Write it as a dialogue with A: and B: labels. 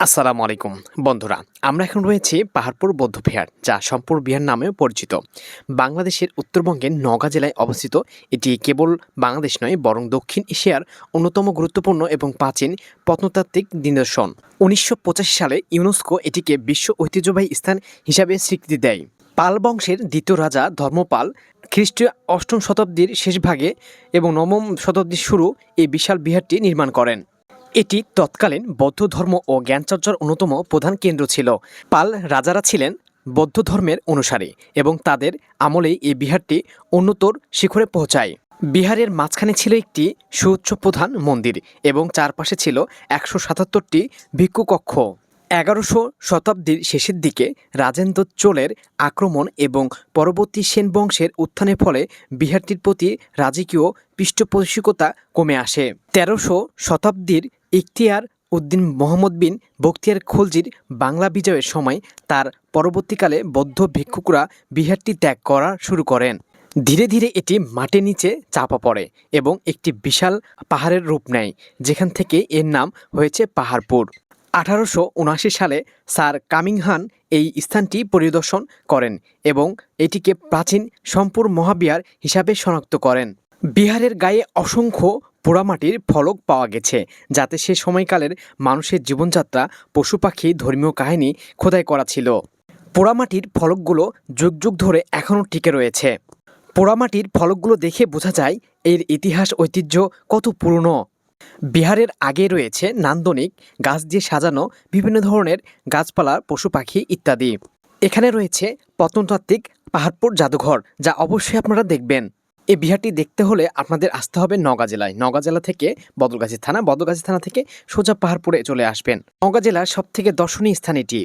A: আসসালামু আলাইকুম বন্ধুরা, আমরা এখন রয়েছি পাহাড়পুর বৌদ্ধবিহার, যা সম্পূর্ণ বিহার নামেও পরিচিত। বাংলাদেশের উত্তরবঙ্গের নওগাঁ জেলায় অবস্থিত। এটি কেবল বাংলাদেশ নয়, বরং দক্ষিণ এশিয়ার অন্যতম গুরুত্বপূর্ণ এবং প্রাচীন প্রত্নতাত্ত্বিক নিদর্শন। ১৯৮৫ সালে ইউনেস্কো এটিকে বিশ্ব ঐতিহ্যবাহী স্থান হিসাবে স্বীকৃতি দেয়। পাল বংশের দ্বিতীয় রাজা ধর্মপাল খ্রিস্টীয় অষ্টম শতাব্দীর শেষভাগে এবং নবম শতাব্দীর শুরু এই বিশাল বিহারটি নির্মাণ করেন। এটি তৎকালীন বৌদ্ধ ধর্ম ও জ্ঞানচর্চার অন্যতম প্রধান কেন্দ্র ছিল। পাল রাজারা ছিলেন বৌদ্ধ ধর্মের অনুসারী এবং তাদের আমলেই এই বিহারটি উন্নতর শিখরে পৌঁছায়। বিহারের মাঝখানে ছিল একটি সুউচ্চ প্রধান মন্দির এবং চারপাশে ছিল ১৭৭টি ভিক্ষু কক্ষ। ১১শো শতাব্দীর শেষের দিকে রাজেন্দ্র চোলের আক্রমণ এবং পরবর্তী সেন বংশের উত্থানের ফলে বিহারটির প্রতি রাজকীয় পৃষ্ঠপোষকতা কমে আসে। ১৩শো শতাব্দীর ইখতিয়ার উদ্দিন মোহাম্মদ বিন বখতিয়ার খলজির বাংলা বিজয়ের সময় তার পরবর্তীকালে বৌদ্ধ ভিক্ষুকরা বিহারটি ত্যাগ করা শুরু করেন। ধীরে ধীরে এটি মাটির নিচে চাপা পড়ে এবং একটি বিশাল পাহাড়ের রূপ নেয়, যেখান থেকে এর নাম হয়েছে পাহাড়পুর। ১৮৭৯ সালে স্যার কামিংহান এই স্থানটি পরিদর্শন করেন এবং এটিকে প্রাচীন সম্পুর মহাবিহার হিসাবে শনাক্ত করেন। বিহারের গায়ে অসংখ্য পোড়ামাটির ফলক পাওয়া গেছে, যাতে সে সময়কালের মানুষের জীবনযাত্রা, পশু পাখি, ধর্মীয় কাহিনী খোদাই করা ছিল। পোড়ামাটির ফলকগুলো যুগ যুগ ধরে এখনও টিকে রয়েছে। পোড়ামাটির ফলকগুলো দেখে বোঝা যায় এর ইতিহাস ঐতিহ্য কত পুরনো। বিহারের আগে রয়েছে নান্দনিক গাছ দিয়ে সাজানো বিভিন্ন ধরনের গাছপালা, পশু পাখি ইত্যাদি। এখানে রয়েছে প্রত্নতাত্ত্বিক পাহাড়পুর জাদুঘর, যা অবশ্যই আপনারা দেখবেন। এই বিহারটি দেখতে হলে আপনাদের আসতে হবে নওগাঁ জেলায়। নওগাঁ জেলা থেকে বদলগাছি থানা, বদলগাছি থানা থেকে সোজা পাহাড়পুরে চলে আসবেন। নওগাঁ জেলার সবথেকে দর্শনীয় স্থান এটি।